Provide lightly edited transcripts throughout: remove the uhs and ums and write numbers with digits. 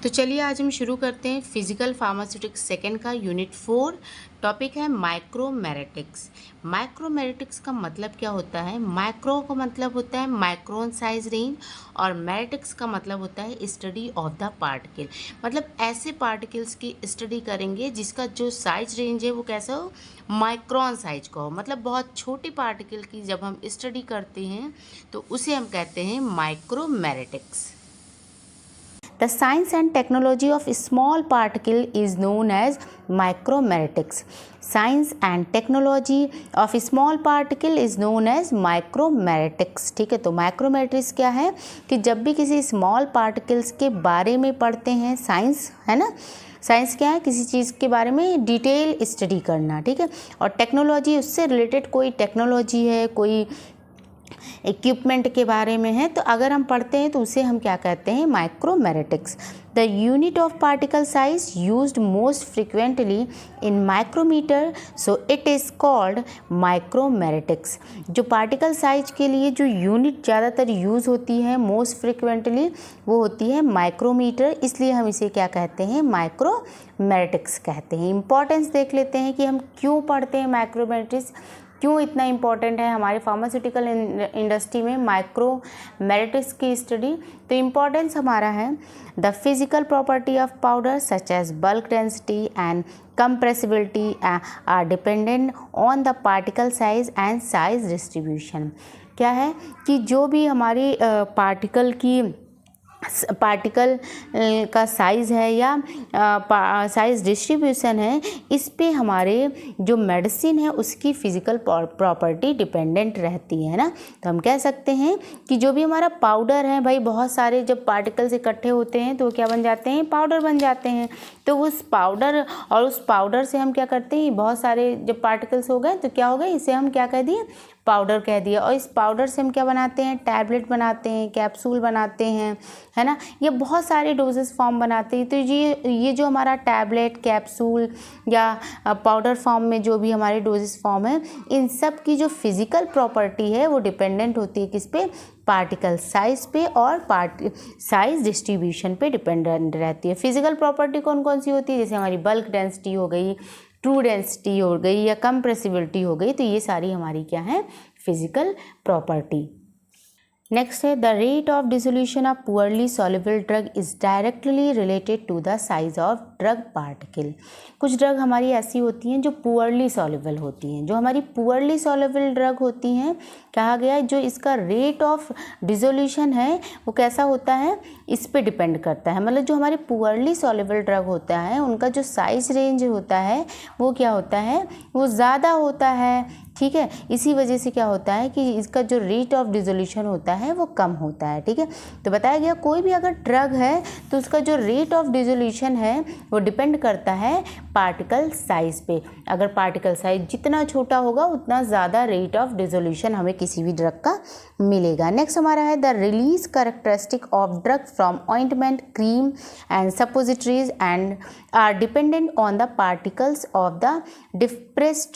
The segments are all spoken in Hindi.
तो चलिए आज हम शुरू करते हैं फिजिकल फार्मास्यूटिक्स सेकेंड का यूनिट 4। टॉपिक है माइक्रोमेरेटिक्स। माइक्रोमेरेटिक्स का मतलब क्या होता है? माइक्रो का मतलब होता है माइक्रोन साइज रेंज और मेरेटिक्स का मतलब होता है स्टडी ऑफ द पार्टिकल। मतलब ऐसे पार्टिकल्स की स्टडी करेंगे जिसका जो साइज रेंज है वो कैसा हो, माइक्रोन साइज का हो। मतलब बहुत छोटे पार्टिकल की जब हम स्टडी करते हैं तो उसे हम कहते हैं माइक्रोमेरेटिक्स। The science and technology of small particle is known as micromeritics. Science and technology of small particle is known as micromeritics. ठीक है, तो माइक्रोमेट्रिक्स क्या है कि जब भी किसी स्मॉल पार्टिकल्स के बारे में पढ़ते हैं, साइंस है ना, साइंस क्या है, किसी चीज़ के बारे में डिटेल स्टडी करना। ठीक है, और टेक्नोलॉजी उससे रिलेटेड कोई टेक्नोलॉजी है, कोई इक्विपमेंट के बारे में है, तो अगर हम पढ़ते हैं तो उसे हम क्या कहते हैं, micromeritics. The unit of particle size used most frequently in micrometer, so it is called micromeritics. जो पार्टिकल साइज के लिए जो यूनिट ज़्यादातर यूज़ होती है मोस्ट फ्रिक्वेंटली, वो होती है माइक्रोमीटर, इसलिए हम इसे क्या कहते हैं, माइक्रोमेरेटिक्स कहते हैं। इंपॉर्टेंस देख लेते हैं कि हम क्यों पढ़ते हैं माइक्रोमेरेटिक्स, क्यों इतना इम्पॉर्टेंट है हमारे फार्मास्यूटिकल इंडस्ट्री में माइक्रोमेरेटिक्स की स्टडी। तो इम्पॉर्टेंस हमारा है the physical property of powder such as bulk density and compressibility are dependent on the particle size and size distribution. क्या है कि जो भी हमारी पार्टिकल का साइज़ है या साइज़ डिस्ट्रीब्यूशन है, इस पे हमारे जो मेडिसिन है उसकी फ़िज़िकल प्रॉपर्टी डिपेंडेंट रहती है ना। तो हम कह सकते हैं कि जो भी हमारा पाउडर है भाई, बहुत सारे जब पार्टिकल्स इकट्ठे होते हैं तो वो क्या बन जाते हैं, पाउडर बन जाते हैं। तो उस पाउडर से हम क्या करते हैं, बहुत सारे जब पार्टिकल्स हो गए तो क्या हो गए, इसे हम क्या कह दिए, पाउडर कह दिया। और इस पाउडर से हम क्या बनाते हैं, टैबलेट बनाते हैं, कैप्सूल बनाते हैं, है ना, ये बहुत सारे डोजेस फॉर्म बनाते हैं। तो ये जो हमारा टैबलेट, कैप्सूल या पाउडर फॉर्म में जो भी हमारे डोजेस फॉर्म है, इन सब की जो फिजिकल प्रॉपर्टी है वो डिपेंडेंट होती है किस पे, पार्टिकल साइज पे और साइज डिस्ट्रीब्यूशन पे डिपेंडेंट रहती है। फिजिकल प्रॉपर्टी कौन कौन सी होती है, जैसे हमारी बल्क डेंसिटी हो गई, ट्रू डेंसिटी हो गई या कंप्रेसिबिलिटी हो गई, तो ये सारी हमारी क्या है, फिजिकल प्रॉपर्टी। नेक्स्ट है the rate of dissolution of poorly soluble drug is directly related to the size of drug particle. कुछ ड्रग हमारी ऐसी होती हैं जो पुअरली सॉल्युबल होती हैं। जो हमारी पुअरली सॉल्युबल ड्रग होती हैं, कहा गया है जो इसका रेट ऑफ डिसोल्यूशन है वो कैसा होता है, इस पे डिपेंड करता है। मतलब जो हमारे पुअरली सॉल्युबल ड्रग होता है उनका जो साइज रेंज होता है वो क्या होता है, वो ज़्यादा होता है। ठीक है, इसी वजह से क्या होता है कि इसका जो रेट ऑफ डिसोल्यूशन होता है वो कम होता है। ठीक है, तो बताया गया कोई भी अगर ड्रग है तो उसका जो रेट ऑफ डिसोल्यूशन है वो डिपेंड करता है पार्टिकल साइज पे। अगर पार्टिकल साइज जितना छोटा होगा उतना ज़्यादा रेट ऑफ डिसोल्यूशन हमें किसी भी ड्रग का मिलेगा। नेक्स्ट हमारा है the release characteristic of drug from ointment, cream and suppositories and are dependent on the particles of the dispersed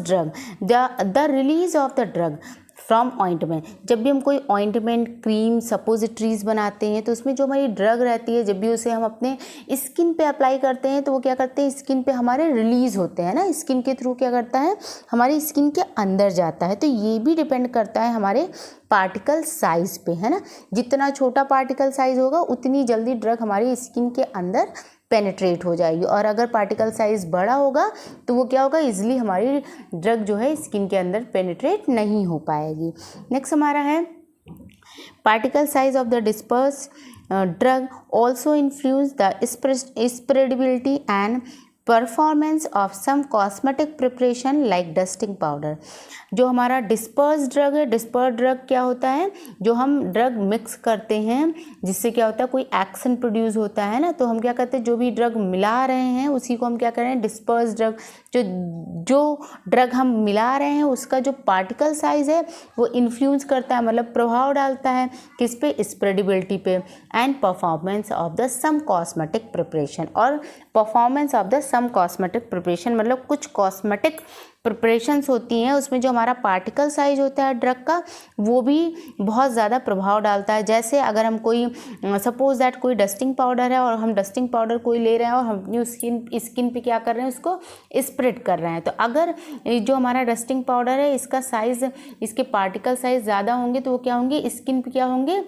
drug. The release of the drug from ointment, जब भी हम कोई ऑइंटमेंट, क्रीम, सपोजिटरीज बनाते हैं तो उसमें जो हमारी ड्रग रहती है, जब भी उसे हम अपने स्किन पे अप्लाई करते हैं तो वो क्या करते हैं, स्किन पे हमारे रिलीज़ होते हैं ना, स्किन के थ्रू क्या करता है, हमारी स्किन के अंदर जाता है। तो ये भी डिपेंड करता है हमारे पार्टिकल साइज़ पे, है ना। जितना छोटा पार्टिकल साइज़ होगा उतनी जल्दी ड्रग हमारी स्किन के अंदर पेनिट्रेट हो जाएगी, और अगर पार्टिकल साइज़ बड़ा होगा तो वो क्या होगा, इजीली हमारी ड्रग जो है स्किन के अंदर पेनिट्रेट नहीं हो पाएगी। नेक्स्ट हमारा है particle size of the disperse drug also influence the spreadability and performance of some cosmetic preparation like dusting powder. जो हमारा डिस्पर्स ड्रग है, डिस्पर्स ड्रग क्या होता है, जो हम ड्रग मिक्स करते हैं जिससे क्या होता है, कोई एक्शन प्रोड्यूस होता है ना, तो हम क्या करते हैं, जो भी ड्रग मिला रहे हैं उसी को हम क्या कर रहे हैं, डिस्पर्स ड्रग। जो ड्रग हम मिला रहे हैं उसका जो पार्टिकल साइज़ है वो इन्फ्लुएंस करता है, मतलब प्रभाव डालता है किस पे, स्प्रेडेबिलिटी पे, and performance of the some cosmetic preparation. और performance of the some cosmetic preparation मतलब कुछ कॉस्मेटिक प्रिपरेशंस होती हैं उसमें जो हमारा पार्टिकल साइज होता है ड्रग का वो भी बहुत ज़्यादा प्रभाव डालता है। जैसे अगर हम कोई सपोज दैट कोई डस्टिंग पाउडर है और हम डस्टिंग पाउडर कोई ले रहे हैं और हम अपनी स्किन पे क्या कर रहे हैं, उसको स्प्रेड कर रहे हैं, तो अगर जो हमारा डस्टिंग पाउडर है इसका साइज़, इसके पार्टिकल साइज़ ज़्यादा होंगे तो वो क्या होंगे, स्किन पे क्या होंगे,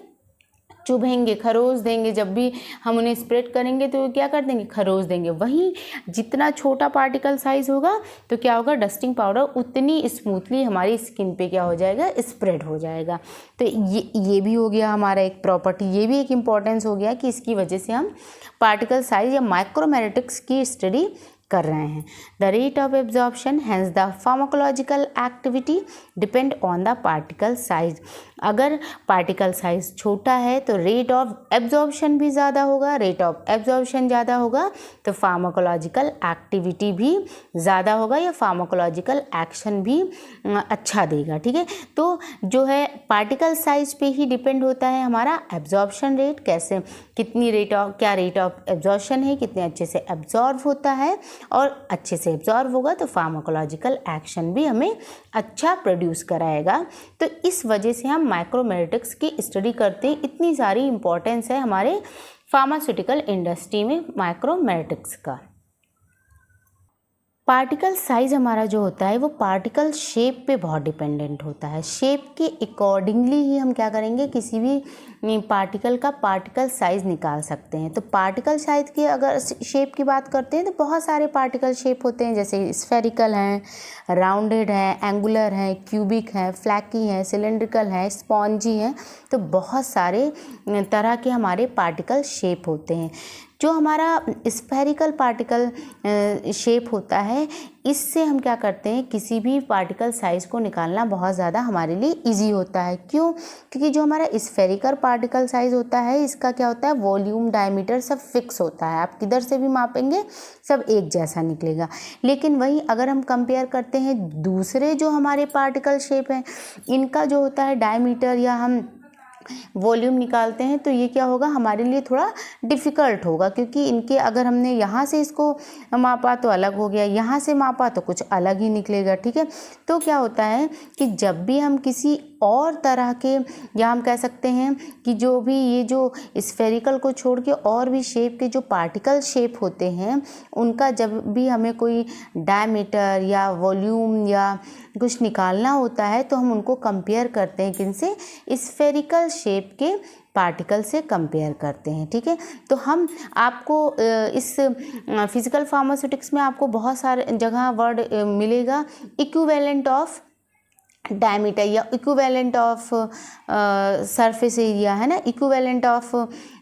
चुभेंगे, खरोच देंगे। जब भी हम उन्हें स्प्रेड करेंगे तो क्या कर देंगे, खरोच देंगे। वहीं जितना छोटा पार्टिकल साइज़ होगा तो क्या होगा, डस्टिंग पाउडर उतनी स्मूथली हमारी स्किन पे क्या हो जाएगा, स्प्रेड हो जाएगा। तो ये भी हो गया हमारा एक प्रॉपर्टी, ये भी एक इम्पॉर्टेंस हो गया कि इसकी वजह से हम पार्टिकल साइज या माइक्रोमेटिक्स की स्टडी कर रहे हैं। The rate of absorption hence the pharmacological activity depend on the particle size. अगर पार्टिकल साइज छोटा है तो रेट ऑफ एब्जॉर्प्शन भी ज़्यादा होगा, रेट ऑफ एब्जॉर्प्शन ज़्यादा होगा तो फार्माकोलॉजिकल एक्टिविटी भी ज़्यादा होगा या फार्माकोलॉजिकल एक्शन भी अच्छा देगा। ठीक है, तो जो है पार्टिकल साइज पे ही डिपेंड होता है हमारा एब्जॉर्प्शन रेट, कैसे कितनी क्या रेट ऑफ एब्जॉर्प्शन है, कितने अच्छे से एब्जॉर्व होता है, और अच्छे से एब्जॉर्व होगा तो फार्माकोलॉजिकल एक्शन भी हमें अच्छा प्रोड्यूस कराएगा। तो इस वजह से हम माइक्रोमेटिक्स की स्टडी करते हैं। इतनी सारी इम्पोर्टेंस है हमारे फार्मास्यूटिकल इंडस्ट्री में माइक्रोमेटिक्स का। पार्टिकल साइज़ हमारा जो होता है वो पार्टिकल शेप पे बहुत डिपेंडेंट होता है। शेप के अकॉर्डिंगली ही हम क्या करेंगे, किसी भी पार्टिकल का पार्टिकल साइज़ निकाल सकते हैं। तो पार्टिकल साइज़ की अगर शेप की बात करते हैं तो बहुत सारे पार्टिकल शेप होते हैं, जैसे स्फेरिकल हैं, राउंडेड है, एंगुलर है, क्यूबिक है, फ्लैकी है, सिलेंड्रिकल है, स्पॉन्जी है। तो बहुत सारे तरह के हमारे पार्टिकल शेप होते हैं। जो हमारा स्फेरिकल पार्टिकल शेप होता है, इससे हम क्या करते हैं, किसी भी पार्टिकल साइज़ को निकालना बहुत ज़्यादा हमारे लिए इजी होता है। क्यों? क्योंकि जो हमारा स्फेरिकल पार्टिकल साइज़ होता है इसका क्या होता है, वॉल्यूम, डायमीटर सब फिक्स होता है। आप किधर से भी मापेंगे सब एक जैसा निकलेगा। लेकिन वहीं अगर हम कंपेयर करते हैं दूसरे जो हमारे पार्टिकल शेप हैं, इनका जो होता है डायमीटर या हम वॉल्यूम निकालते हैं, तो ये क्या होगा, हमारे लिए थोड़ा डिफ़िकल्ट होगा, क्योंकि इनके अगर हमने यहाँ से इसको मापा तो अलग हो गया, यहाँ से मापा तो कुछ अलग ही निकलेगा। ठीक है, तो क्या होता है कि जब भी हम किसी और तरह के, या हम कह सकते हैं कि जो भी ये जो स्फेरिकल को छोड़ के और भी शेप के जो पार्टिकल शेप होते हैं, उनका जब भी हमें कोई डायमीटर या वॉल्यूम या कुछ निकालना होता है तो हम उनको कंपेयर करते हैं किनसे, स्फेरिकल शेप के पार्टिकल से कंपेयर करते हैं। ठीक है, तो हम आपको इस फिजिकल फार्मास्यूटिक्स में आपको बहुत सारे जगह वर्ड मिलेगा, इक्विवेलेंट ऑफ डायमीटर या इक्विवेलेंट ऑफ सरफेस एरिया, है ना, इक्विवेलेंट ऑफ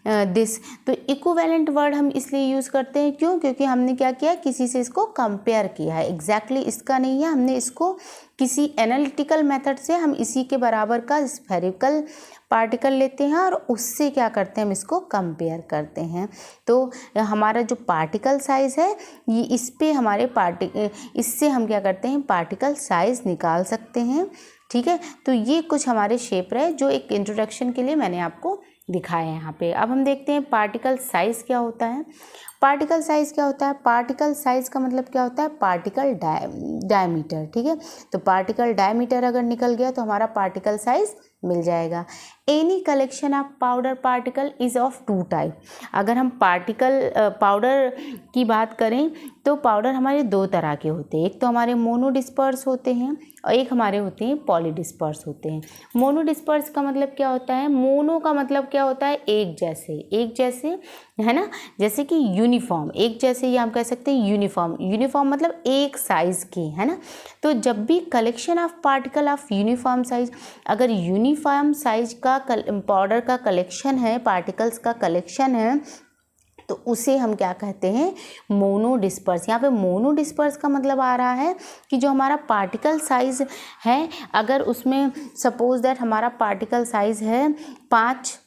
दिस। तो इक्विवेलेंट वर्ड हम इसलिए यूज़ करते हैं, क्यों? क्योंकि हमने क्या किया, किसी से इसको कंपेयर किया है। एग्जैक्टली इसका नहीं है, हमने इसको किसी एनालिटिकल मेथड से हम इसी के बराबर का स्फेरिकल पार्टिकल लेते हैं और उससे क्या करते हैं, हम इसको कंपेयर करते हैं। तो हमारा जो पार्टिकल साइज़ है ये इस पे हमारे इससे हम क्या करते हैं, पार्टिकल साइज़ निकाल सकते हैं। ठीक है, तो ये कुछ हमारे शेप रहे जो एक इंट्रोडक्शन के लिए मैंने आपको दिखाया है यहाँ पे। अब हम देखते हैं पार्टिकल साइज़ क्या होता है। पार्टिकल साइज़ क्या होता है, पार्टिकल साइज़ का मतलब क्या होता है, पार्टिकल डायमीटर। ठीक है, तो पार्टिकल डायमीटर अगर निकल गया तो हमारा पार्टिकल साइज़ मिल जाएगा। Any collection of powder particle is of two type. अगर हम पाउडर की बात करें तो पाउडर हमारे दो तरह के होते हैं, एक तो हमारे मोनोडिस्पर्स होते हैं और एक हमारे होते हैं पॉलीडिस्पर्स होते हैं। मोनोडिस्पर्स का मतलब क्या होता है, मोनो का मतलब क्या होता है, एक जैसे, है ना, जैसे कि यूनिफॉर्म, एक जैसे, या हम कह सकते हैं यूनिफॉर्म मतलब एक साइज़ के, है ना। तो जब भी collection of particle of uniform size, अगर यूनिफॉर्म साइज का पाउडर का कलेक्शन है, पार्टिकल्स का कलेक्शन है, तो उसे हम क्या कहते हैं, मोनोडिस्पर्स। यहाँ पे मोनोडिस्पर्स का मतलब आ रहा है कि जो हमारा पार्टिकल साइज़ है, अगर उसमें सपोज दैट हमारा पार्टिकल साइज़ है 5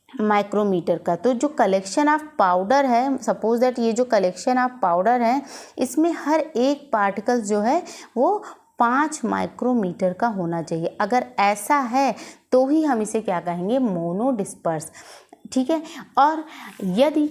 माइक्रोमीटर का, तो जो कलेक्शन ऑफ पाउडर है, सपोज दैट ये जो कलेक्शन ऑफ पाउडर है, इसमें हर एक पार्टिकल जो है वो 5 माइक्रोमीटर का होना चाहिए। अगर ऐसा है तो ही हम इसे क्या कहेंगे, मोनोडिस्पर्स। ठीक है, और यदि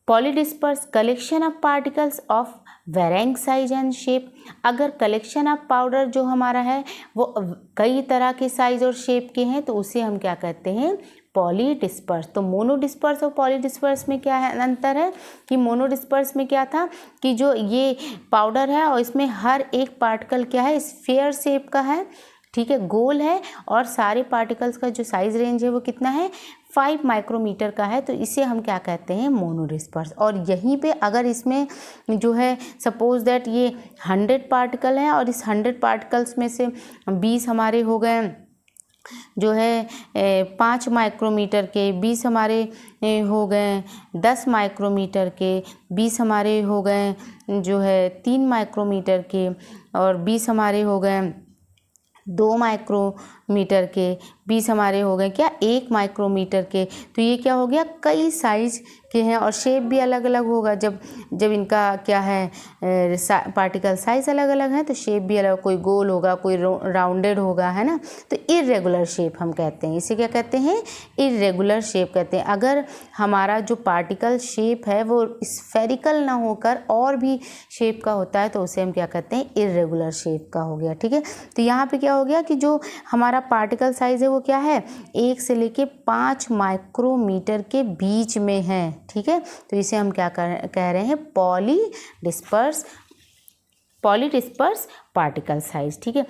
polydisperse collection of particles of varying size and shape. अगर कलेक्शन ऑफ पाउडर जो हमारा है वो कई तरह के साइज और शेप के हैं तो उसे हम क्या कहते हैं, पॉलीडिस्पर्स। तो मोनोडिस्पर्स और पॉलीडिस्पर्स में क्या है अंतर है कि मोनोडिस्पर्स में क्या था कि जो ये पाउडर है और इसमें हर एक पार्टिकल क्या है, स्फीयर शेप का है, ठीक है, गोल है, और सारे पार्टिकल्स का जो साइज रेंज है वो कितना है, 5 माइक्रोमीटर का है। तो इसे हम क्या कहते हैं, मोनोडिस्पर्स। और यहीं पे अगर इसमें जो है सपोज दैट ये 100 पार्टिकल हैं और इस 100 पार्टिकल्स में से 20 हमारे हो गए जो है 5 माइक्रोमीटर के, 20 हमारे हो गए 10 माइक्रोमीटर के, 20 हमारे हो गए जो है 3 माइक्रोमीटर के, और 20 हमारे हो गए 2 माइक्रोमीटर के, 20 हमारे हो गए क्या 1 माइक्रोमीटर के। तो ये क्या हो गया, कई साइज के हैं और शेप भी अलग अलग होगा। जब इनका क्या है पार्टिकल साइज अलग अलग है तो शेप भी अलग, कोई गोल होगा, कोई राउंडेड होगा, है ना। तो इर्रेगुलर शेप हम कहते हैं, इसे क्या कहते हैं, इर्रेगुलर शेप कहते हैं। अगर हमारा जो पार्टिकल शेप है वो स्फेरिकल ना होकर और भी शेप का होता है तो उसे हम क्या कहते हैं, इर्रेगुलर शेप का हो गया, ठीक है। तो यहाँ पे क्या हो गया कि जो हमारा पार्टिकल साइज है वो क्या है, 1 से लेके 5 माइक्रोमीटर के बीच में है, ठीक है। तो इसे हम क्या कह रहे हैं, पॉलीडिस्पर्स पार्टिकल साइज, ठीक है।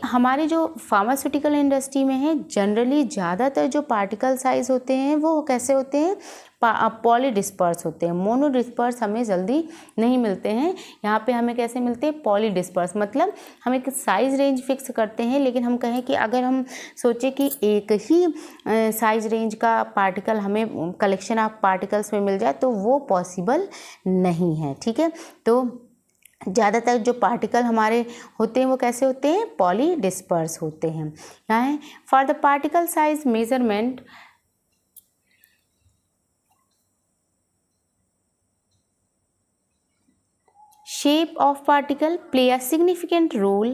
हमारे जो फार्मास्यूटिकल इंडस्ट्री में है जनरली ज़्यादातर जो पार्टिकल साइज होते हैं वो कैसे होते हैं, पॉलीडिस्पर्स होते हैं। मोनोडिस्पर्स हमें जल्दी नहीं मिलते हैं, यहाँ पे हमें कैसे मिलते हैं, पॉलीडिस्पर्स। मतलब हम एक साइज रेंज फिक्स करते हैं, लेकिन हम कहें कि अगर हम सोचें कि एक ही साइज रेंज का पार्टिकल हमें कलेक्शन ऑफ पार्टिकल्स में मिल जाए तो वो पॉसिबल नहीं है, ठीक है। तो ज़्यादातर जो पार्टिकल हमारे होते हैं वो कैसे होते हैं, पॉलीडिस्पर्स होते हैं। यहाँ है for the particle size measurement shape of particle play a significant role.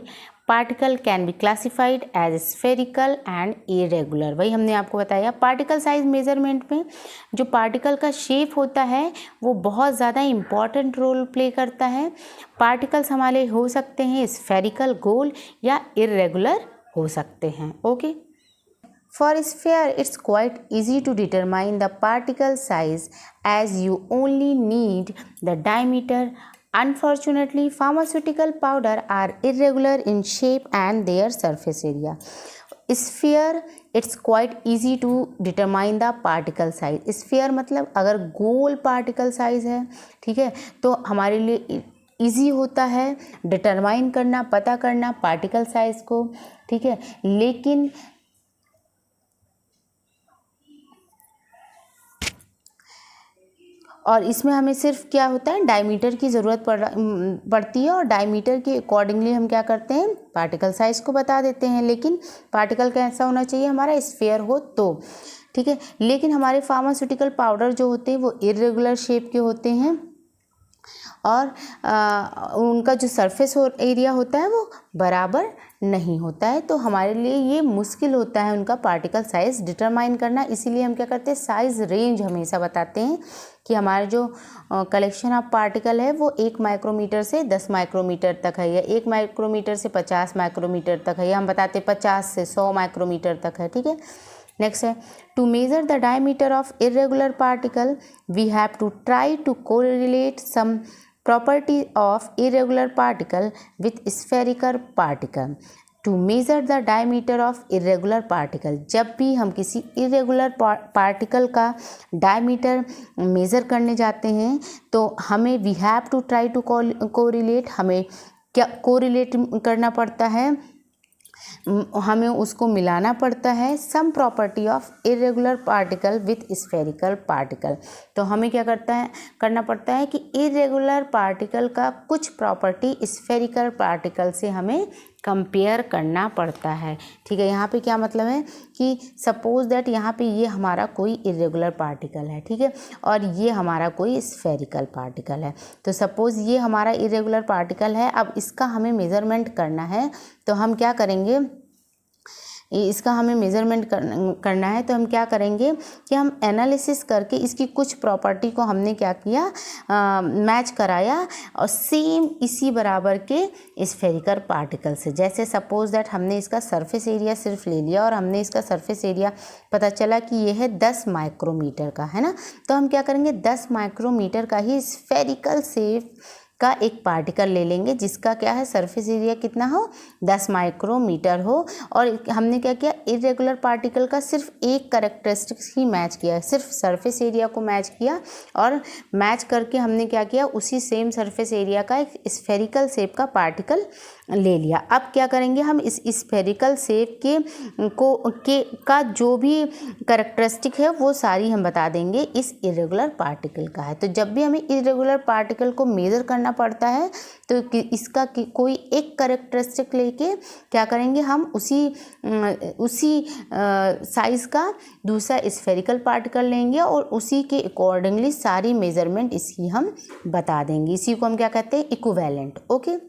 Particle can be classified as spherical and irregular. वही हमने आपको बताया, पार्टिकल साइज मेजरमेंट में जो पार्टिकल का शेप होता है वो बहुत ज़्यादा इम्पॉर्टेंट रोल प्ले करता है। पार्टिकल्स हमारे हो सकते हैं स्फेरिकल गोल या इरेगुलर हो सकते हैं, okay. For sphere, it's quite easy to determine the particle size as you only need the diameter. Unfortunately, pharmaceutical powder are irregular in shape and their surface area. Sphere, it's quite easy to determine the particle size. Sphere मतलब अगर गोल particle size है, ठीक है, तो हमारे लिए ईजी होता है डिटरमाइन करना, पता करना पार्टिकल साइज को, ठीक है। लेकिन और इसमें हमें सिर्फ क्या होता है, डायमीटर की ज़रूरत पड़ती है, और डायमीटर के अकॉर्डिंगली हम क्या करते हैं, पार्टिकल साइज को बता देते हैं। लेकिन पार्टिकल कैसा होना चाहिए, हमारा स्फीयर हो तो, ठीक है। लेकिन हमारे फार्मास्यूटिकल पाउडर जो होते हैं वो इरेगुलर शेप के होते हैं और उनका जो सरफेस एरिया होता है वो बराबर नहीं होता है, तो हमारे लिए ये मुश्किल होता है उनका पार्टिकल साइज डिटरमाइन करना। इसीलिए हम क्या करते हैं, साइज रेंज हमेशा बताते हैं कि हमारा जो कलेक्शन ऑफ पार्टिकल है वो 1 माइक्रोमीटर से 10 माइक्रोमीटर तक है, या 1 माइक्रोमीटर से 50 माइक्रोमीटर तक है, या हम बताते हैं 50 से 100 माइक्रोमीटर तक है, ठीक है। नेक्स्ट है, to measure the diameter of irregular particle we have to try to correlate some property of irregular particle with spherical particle. To measure the diameter of irregular particle, जब भी हम किसी irregular particle का diameter measure करने जाते हैं तो हमें we have to try to correlate, हमें क्या correlate करना पड़ता है, हमें उसको मिलाना पड़ता है sum property of irregular particle with spherical particle. तो हमें क्या करना पड़ता है कि इरेगुलर पार्टिकल का कुछ प्रॉपर्टी स्फेरिकल पार्टिकल से हमें कंपेयर करना पड़ता है, ठीक है। यहाँ पे क्या मतलब है कि सपोज दैट यहाँ पे ये हमारा कोई इरेगुलर पार्टिकल है, ठीक है, और ये हमारा कोई स्फेरिकल पार्टिकल है। तो सपोज ये हमारा इरेगुलर पार्टिकल है, अब इसका हमें मेज़रमेंट करना है तो हम क्या करेंगे, इसका हमें मेज़रमेंट करना है, तो हम क्या करेंगे कि हम एनालिसिस करके इसकी कुछ प्रॉपर्टी को हमने क्या किया, मैच कराया और सेम इसी बराबर के स्फेरिकल पार्टिकल से। जैसे सपोज दैट हमने इसका सरफेस एरिया सिर्फ ले लिया और हमने इसका सरफेस एरिया पता चला कि ये है 10 माइक्रोमीटर का, है ना। तो हम क्या करेंगे, 10 माइक्रोमीटर का ही स्फेरिकल शेप का एक पार्टिकल ले लेंगे जिसका क्या है, सरफेस एरिया कितना हो, 10 माइक्रोमीटर हो। और हमने क्या किया, इरेगुलर पार्टिकल का सिर्फ एक कैरेक्टरिस्टिक्स ही मैच किया, सिर्फ सरफेस एरिया को मैच किया और मैच करके हमने क्या किया, उसी सेम सरफेस एरिया का एक स्फेरिकल शेप का पार्टिकल ले लिया। अब क्या करेंगे, हम इस स्फेरिकल शेप का जो भी कैरेक्टरिस्टिक है वो सारी हम बता देंगे इस इरेगुलर पार्टिकल का है। तो जब भी हमें इरेगुलर पार्टिकल को मेज़र करना पड़ता है तो इसका कोई एक कैरेक्टरिस्टिक लेके क्या करेंगे, हम उसी साइज़ का दूसरा स्फेरिकल पार्टिकल लेंगे और उसी के अकॉर्डिंगली सारी मेजरमेंट इसकी हम बता देंगे। इसी को हम क्या कहते हैं, equivalent. Okay.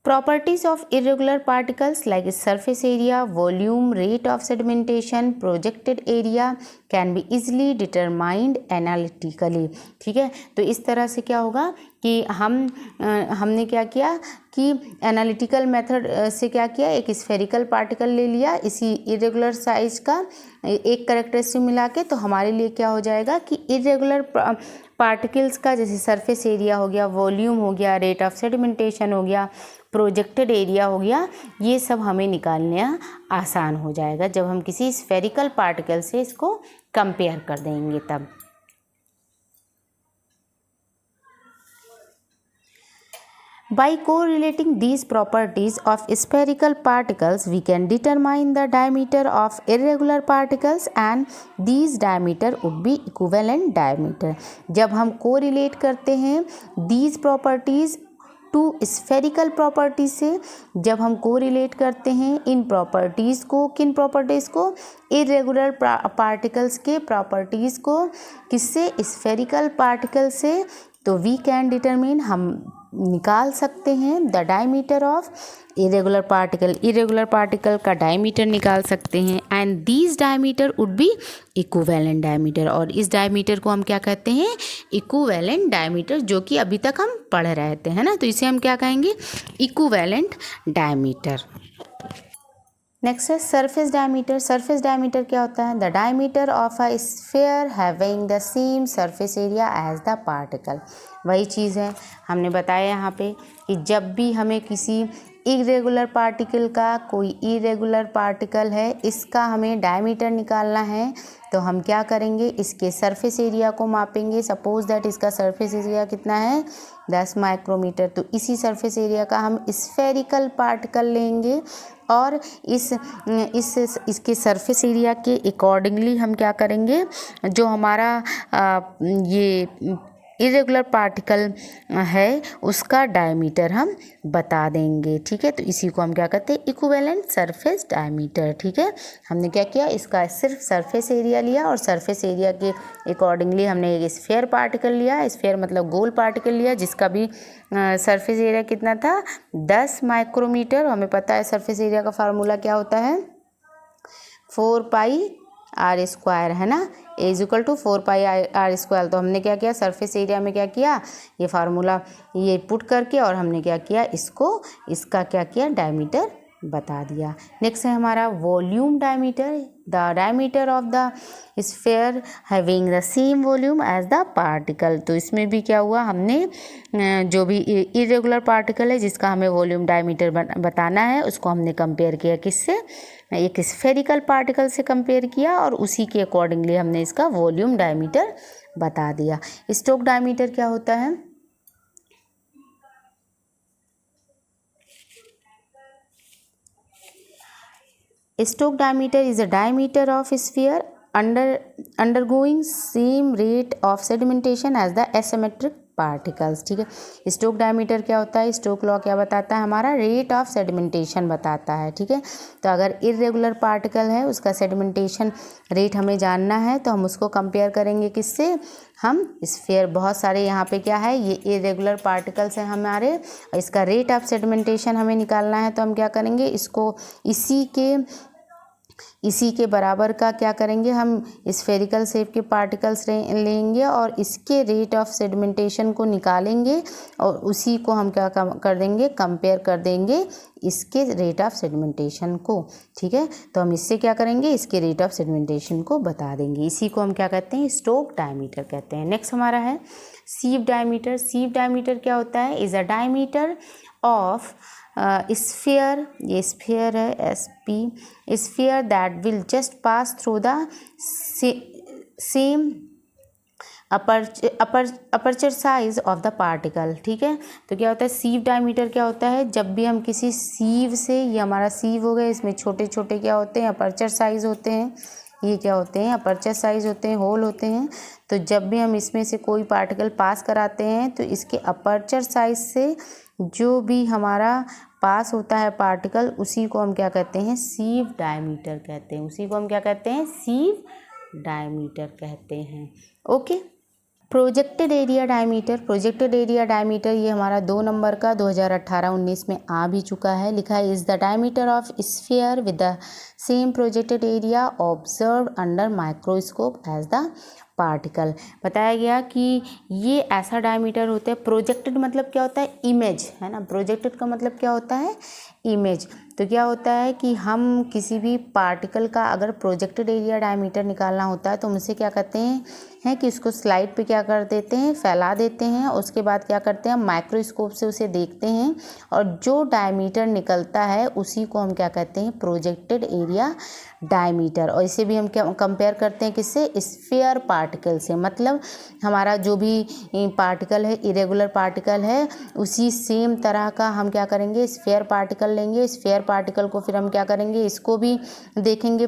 Properties of irregular particles like surface area, volume, rate of sedimentation, projected area can be easily determined analytically। ठीक है, तो इस तरह से क्या होगा कि हमने क्या किया कि एनालिटिकल मेथड से क्या किया, एक स्फेरिकल पार्टिकल ले लिया इसी इरेगुलर साइज का, एक कैरेक्टरिस्टिक मिला के, तो हमारे लिए क्या हो जाएगा कि इरेगुलर पार्टिकल्स का जैसे सरफेस एरिया हो गया, वॉल्यूम हो गया, रेट ऑफ सेडिमेंटेशन हो गया, प्रोजेक्टेड एरिया हो गया, ये सब हमें निकालना आसान हो जाएगा जब हम किसी स्फेरिकल पार्टिकल से इसको कंपेयर कर देंगे तब। By correlating these properties of spherical particles, we can determine the diameter of irregular particles and these diameter would be equivalent diameter। जब हम correlate करते हैं these properties to spherical properties से, जब हम कोरिलेट करते हैं इन प्रॉपर्टीज़ को, किन प्रॉपर्टीज़ को, इरेगुलर पार्टिकल्स के प्रॉपर्टीज़ को किससे, स्फेरिकल पार्टिकल से, तो वी कैन डिटरमिन, हम निकाल सकते हैं the diameter of irregular particle का डायमीटर निकाल सकते हैं and these diameter would be equivalent diameter. और इस डायमीटर को हम क्या कहते हैं, इक्विवेलेंट डायमीटर, जो कि अभी तक हम पढ़ रहे थे, है ना। तो इसे हम क्या कहेंगे, इक्विवेलेंट डायमीटर। नेक्स्ट है सरफेस डायमीटर। सरफेस डायमीटर क्या होता है, the diameter of a sphere having the same surface area as the particle. वही चीज़ है, हमने बताया यहाँ पे कि जब भी हमें किसी इरेगुलर पार्टिकल का, कोई इरेगुलर पार्टिकल है, इसका हमें डायमीटर निकालना है तो हम क्या करेंगे, इसके सरफेस एरिया को मापेंगे। सपोज दैट इसका सरफेस एरिया कितना है, 10 माइक्रोमीटर, तो इसी सरफेस एरिया का हम स्फेरिकल पार्टिकल लेंगे और इसके सरफेस एरिया के अकॉर्डिंगली हम क्या करेंगे, जो हमारा ये इरेगुलर पार्टिकल है उसका डायमीटर हम बता देंगे। ठीक है, तो इसी को हम क्या कहते हैं, इक्विवेलेंट सरफेस डायमीटर। ठीक है, हमने क्या किया, इसका सिर्फ सरफेस एरिया लिया और सरफेस एरिया के अकॉर्डिंगली हमने एक स्फीयर पार्टिकल लिया, स्फीयर मतलब गोल पार्टिकल लिया जिसका भी सरफेस एरिया कितना था, 10 माइक्रोमीटर। हमें पता है सरफेस एरिया का फार्मूला क्या होता है, 4πr², है ना, A = 4πr²। तो हमने क्या किया, सरफेस एरिया में क्या किया, ये फार्मूला ये पुट करके और हमने क्या किया, इसका क्या किया, डायमीटर बता दिया। नेक्स्ट है हमारा volume diameter, the diameter of the sphere having the same volume as the particle. तो इसमें भी क्या हुआ, हमने जो भी इरेगुलर पार्टिकल है जिसका हमें वॉल्यूम डायमीटर बताना है उसको हमने कंपेयर किया किससे, एक स्फेरिकल पार्टिकल से कंपेयर किया और उसी के अकॉर्डिंगली हमने इसका वॉल्यूम डायमीटर बता दिया। स्टोक डायमीटर क्या होता है, Stoke diameter is a diameter of sphere undergoing same rate of sedimentation as the asymmetric particles. ठीक है, स्टोक डायमीटर क्या होता है, स्टोक लॉ क्या बताता है, हमारा रेट ऑफ सेडिमेंटेशन बताता है। ठीक है, तो अगर इरेगुलर पार्टिकल है उसका सेडिमेंटेशन रेट हमें जानना है तो हम उसको कंपेयर करेंगे किससे, हम स्फीयर, बहुत सारे यहाँ पे क्या है, ये इरेगुलर पार्टिकल्स हैं हमारे, और इसका रेट ऑफ सेडिमेंटेशन हमें निकालना है तो हम क्या करेंगे, इसको इसी के बराबर का क्या करेंगे, हम स्फेरिकल शेप के पार्टिकल्स लेंगे और इसके रेट ऑफ सेडिमेंटेशन को निकालेंगे और उसी को हम क्या कर देंगे, कंपेयर कर देंगे इसके रेट ऑफ सेडिमेंटेशन को। ठीक है, तो हम इससे क्या करेंगे, इसके रेट ऑफ सेडिमेंटेशन को बता देंगे। इसी को हम क्या कहते हैं, स्टोक डायमीटर कहते हैं। नेक्स्ट हमारा है सीव डायमीटर। सीव डायमीटर क्या होता है, is a diameter of sphere, ये स्फीयर है SP, sphere that will just pass through the same aperture size of the particle. ठीक है, तो क्या होता है, सीव डायमीटर क्या होता है, जब भी हम किसी सीव से, ये हमारा सीव हो गया, इसमें छोटे छोटे क्या होते हैं, अपर्चर साइज होते हैं, ये क्या होते हैं, अपर्चर साइज होते हैं, होल होते हैं। तो जब भी हम इसमें से कोई पार्टिकल पास कराते हैं तो इसके अपर्चर साइज से जो भी हमारा पास होता है पार्टिकल, उसी को हम क्या कहते हैं, सीव डायमीटर कहते हैं। उसी को हम क्या कहते हैं, सीव डायमीटर कहते हैं। Okay, projected area diameter. Projected area diameter ये हमारा 2 नंबर का 2018-19 में आ भी चुका है। लिखा है is the diameter of sphere with the same projected area observe under microscope as the particle. बताया गया कि ये ऐसा डायमीटर होता है, प्रोजेक्टेड मतलब क्या होता है, इमेज, है ना, प्रोजेक्टेड का मतलब क्या होता है, इमेज। तो क्या होता है कि हम किसी भी पार्टिकल का अगर प्रोजेक्टेड एरिया डायमीटर निकालना होता है तो हम उसे क्या करते हैं कि उसको स्लाइड पे क्या कर देते हैं, फैला देते हैं, उसके बाद क्या करते हैं, माइक्रोस्कोप से उसे देखते हैं और जो डायमीटर निकलता है उसी को हम क्या कहते हैं, प्रोजेक्टेड एरिया डायमीटर। और इसे भी हम क्या कंपेयर करते हैं, किससे, स्फीयर पार्टिकल से। मतलब हमारा जो भी पार्टिकल है, इरेगुलर पार्टिकल है, उसी सेम तरह का हम क्या करेंगे, स्फीयर पार्टिकल लेंगे। स्फीयर पार्टिकल को फिर हम क्या करेंगे, इसको भी देखेंगे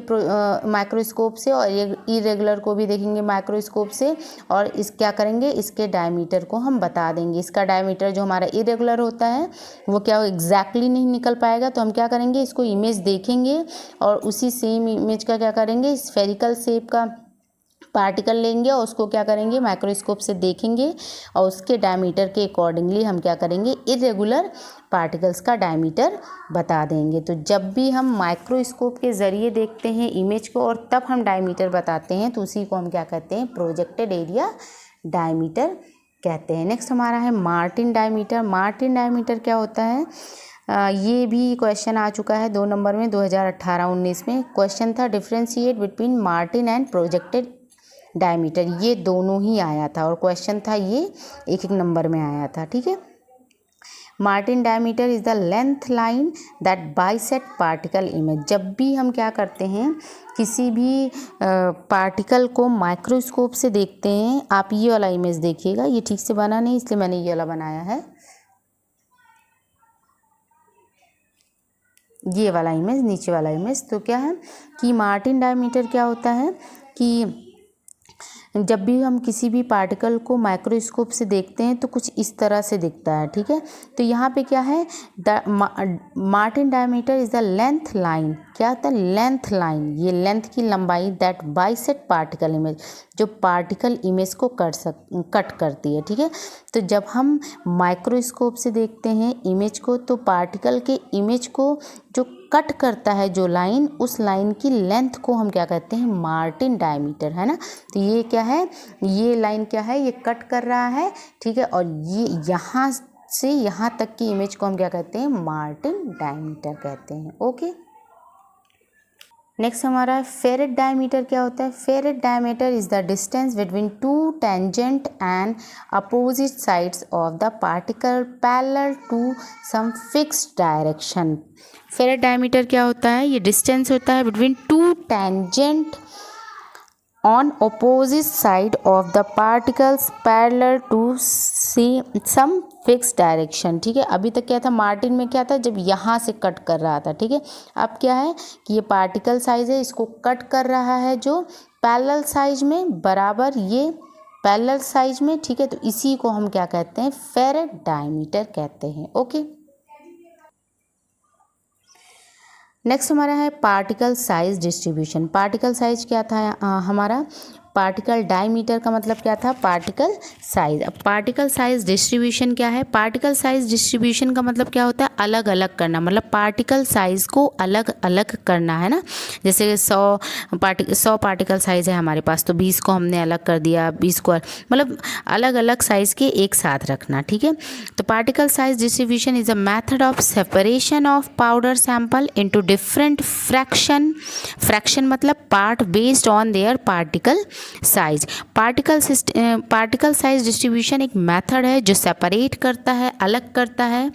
माइक्रोस्कोप से और इरेगुलर को भी देखेंगे माइक्रोस्कोप से, और इस क्या करेंगे, इसके डायमीटर को हम बता देंगे। इसका डायमीटर जो हमारा इरेगुलर होता है वो क्या एग्जैक्टली नहीं निकल पाएगा, तो हम क्या करेंगे, इसको इमेज देखेंगे और उसी सेम इमेज का क्या करेंगे, स्फेरिकल शेप का पार्टिकल लेंगे और उसको क्या करेंगे, माइक्रोस्कोप से देखेंगे और उसके डायमीटर के अकॉर्डिंगली हम क्या करेंगे, इरेगुलर पार्टिकल्स का डायमीटर बता देंगे। तो जब भी हम माइक्रोस्कोप के ज़रिए देखते हैं इमेज को और तब हम डायमीटर बताते हैं तो उसी को हम क्या कहते हैं, प्रोजेक्टेड एरिया डायमीटर कहते हैं। नेक्स्ट हमारा है मार्टिन डायमीटर। मार्टिन डायमीटर क्या होता है, ये भी क्वेश्चन आ चुका है 2 नंबर में 2018-19 में। क्वेश्चन था differentiate between Martin and projected diameter, ये दोनों ही आया था और क्वेश्चन था ये 1-1 नंबर में आया था। ठीक है, Martin diameter is the length line that bisect particle image. जब भी हम क्या करते हैं, किसी भी पार्टिकल को माइक्रोस्कोप से देखते हैं, आप ये वाला इमेज देखिएगा, ये ठीक से बना नहीं इसलिए मैंने ये वाला बनाया है, ये वाला इमेज, नीचे वाला इमेज। तो क्या है कि मार्टिन डायमीटर क्या होता है कि जब भी हम किसी भी पार्टिकल को माइक्रोस्कोप से देखते हैं तो कुछ इस तरह से दिखता है। ठीक है, तो यहाँ पे क्या है, Martin diameter is the length line. क्या होता है, लेंथ लाइन, ये लेंथ की लंबाई दैट बाइसेक्ट पार्टिकल इमेज, जो पार्टिकल इमेज को कट करती है। ठीक है, तो जब हम माइक्रोस्कोप से देखते हैं इमेज को तो पार्टिकल के इमेज को जो कट करता है जो लाइन, उस लाइन की लेंथ को हम क्या कहते हैं, मार्टिन डायमीटर, है ना। तो ये क्या है, ये लाइन क्या है, ये कट कर रहा है। ठीक है, और ये यहाँ से यहाँ तक की इमेज को हम क्या कहते हैं, मार्टिन डायमीटर कहते हैं। ओके, नेक्स्ट हमारा फेरेट डायमीटर। क्या होता है, Feret diameter is the distance between 2 tangent and opposite sides of the particle parallel to some fixed direction. Feret diameter क्या होता है, ये डिस्टेंस होता है between 2 tangent on opposite side of the particles parallel to some fix direction. ठीक है, अभी तक क्या था, मार्टिन में क्या था, जब यहाँ से कट कर रहा था। ठीक है, अब क्या है कि ये पार्टिकल साइज है, इसको कट कर रहा है जो पैरेलल साइज में बराबर ये पैरेलल साइज में, ठीक है। तो इसी को हम क्या कहते हैं, फेरेट डायमीटर कहते हैं। ओके, नेक्स्ट हमारा है particle size distribution. Particle size क्या था हमारा, पार्टिकल डायमीटर का मतलब क्या था, पार्टिकल साइज। अब पार्टिकल साइज डिस्ट्रीब्यूशन क्या है, पार्टिकल साइज डिस्ट्रीब्यूशन का मतलब क्या होता है, अलग अलग करना, मतलब पार्टिकल साइज को अलग अलग करना है ना। जैसे 100 पार्टिकल साइज है हमारे पास, तो 20 को हमने अलग कर दिया, 20 को मतलब अलग अलग साइज के एक साथ रखना, ठीक है। तो particle size distribution is a method of separation of powder sample into different fraction मतलब part based on their particle size. Particle size distribution एक मेथड है जो सेपरेट करता है, अलग करता है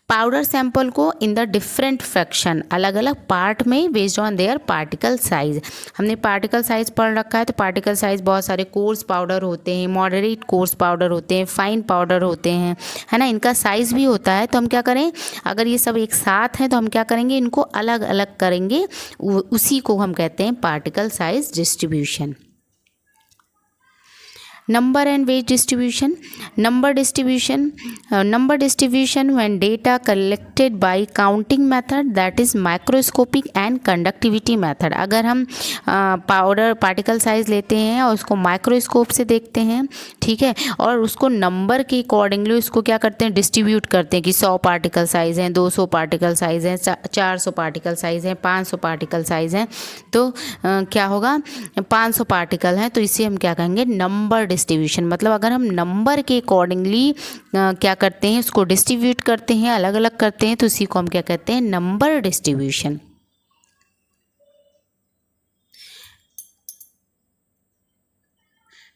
पाउडर सैंपल को इन द डिफरेंट फ्रैक्शन, अलग अलग पार्ट में based on their particle size. हमने पार्टिकल साइज पढ़ रखा है, तो पार्टिकल साइज बहुत सारे कोर्स पाउडर होते हैं, मॉडरेट कोर्स पाउडर होते हैं, फाइन पाउडर होते हैं, है ना। इनका साइज भी होता है। तो हम क्या करें, अगर ये सब एक साथ हैं तो हम क्या करेंगे, इनको अलग अलग करेंगे, उसी को हम कहते हैं particle size distribution. Number and weight distribution. Number distribution when data collected by counting method, that is microscopic and conductivity method. अगर हम पार्टिकल साइज लेते हैं और उसको माइक्रोस्कोप से देखते हैं, ठीक है, और उसको नंबर के अकॉर्डिंगली उसको क्या करते हैं, डिस्ट्रीब्यूट करते हैं कि 100 पार्टिकल साइज हैं, 200 पार्टिकल साइज हैं, 400 पार्टिकल साइज हैं, 500 पार्टिकल साइज हैं। तो क्या होगा, 500 पार्टिकल हैं, तो इसे हम क्या कहेंगे, नंबर डिस्ट्रीब्यूशन। मतलब अगर हम नंबर के अकॉर्डिंगली क्या करते हैं, उसको डिस्ट्रीब्यूट करते हैं, अलग अलग करते हैं, तो उसी को हम क्या कहते हैं, number distribution.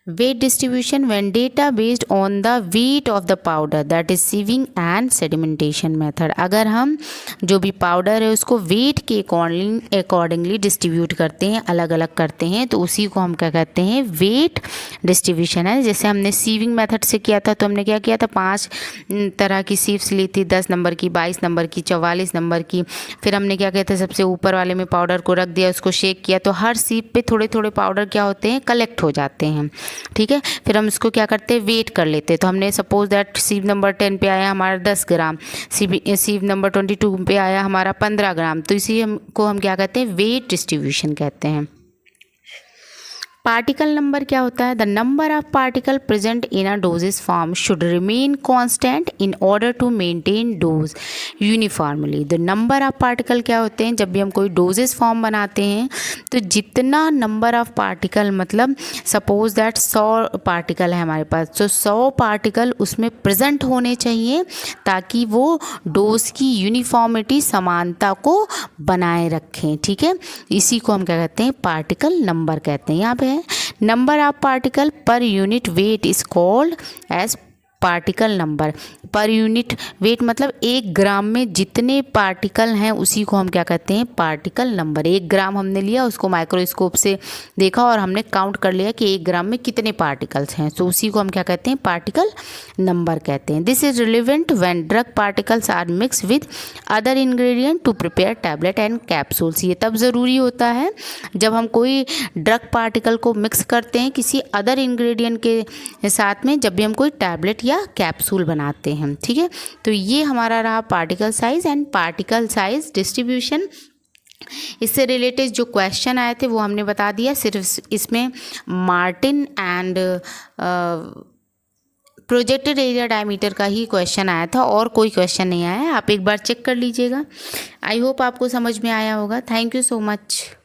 weight distribution when data based on the weight of the powder, that is sieving and sedimentation method. अगर हम जो भी पाउडर है उसको वेट के अकॉर्डिंगली डिस्ट्रीब्यूट करते हैं, अलग अलग करते हैं, तो उसी को हम क्या कहते हैं, वेट डिस्ट्रीब्यूशन है। जैसे हमने सीविंग मेथड से किया था, तो हमने क्या किया था, 5 तरह की सीव्स ली थी, 10 नंबर की, 22 नंबर की, 44 नंबर की। फिर हमने क्या किया था, सबसे ऊपर वाले में पाउडर को रख दिया, उसको शेक किया, तो हर सीव पे थोड़े थोड़े पाउडर क्या होते हैं, कलेक्ट हो जाते हैं, ठीक है। फिर हम इसको क्या करते हैं, वेट कर लेते हैं। तो हमने सपोज दैट सीव नंबर 10 पे आया हमारा 10 ग्राम, सीव नंबर 22 पे आया हमारा 15 ग्राम, तो इसी को हम क्या कहते हैं, वेट डिस्ट्रीब्यूशन कहते हैं। पार्टिकल नंबर क्या होता है, the number of particle present in a doses form should remain constant in order to maintain dose uniformly. The number of particle क्या होते हैं, जब भी हम कोई डोजेस फॉर्म बनाते हैं, तो जितना नंबर ऑफ पार्टिकल, मतलब सपोज दैट 100 पार्टिकल है हमारे पास, तो 100 पार्टिकल उसमें प्रेजेंट होने चाहिए, ताकि वो डोज की यूनिफॉर्मिटी, समानता को बनाए रखें, ठीक है। इसी को हम क्या कहते हैं, पार्टिकल नंबर कहते हैं। यहाँ पे number of particle per unit weight is called as particle number. Per unit weight मतलब 1 ग्राम में जितने पार्टिकल हैं उसी को हम क्या कहते हैं, पार्टिकल नंबर। 1 ग्राम हमने लिया, उसको माइक्रोस्कोप से देखा और हमने काउंट कर लिया कि 1 ग्राम में कितने पार्टिकल्स हैं, तो उसी को हम क्या कहते हैं, पार्टिकल नंबर कहते हैं। This is relevant when drug particles are mix with other ingredient to prepare tablet and capsules. ये तब ज़रूरी होता है जब हम कोई ड्रग पार्टिकल को मिक्स करते हैं किसी अदर इंग्रेडिएंट के साथ में, जब भी हम कोई टैबलेट या कैप्सूल बनाते हैं, ठीक है। तो ये हमारा रहा particle size and particle size distribution. इससे रिलेटेड जो क्वेश्चन आए थे वो हमने बता दिया, सिर्फ इसमें Martin and projected area diameter का ही क्वेश्चन आया था, और कोई क्वेश्चन नहीं आया है। आप एक बार चेक कर लीजिएगा। आई होप आपको समझ में आया होगा। Thank you so much.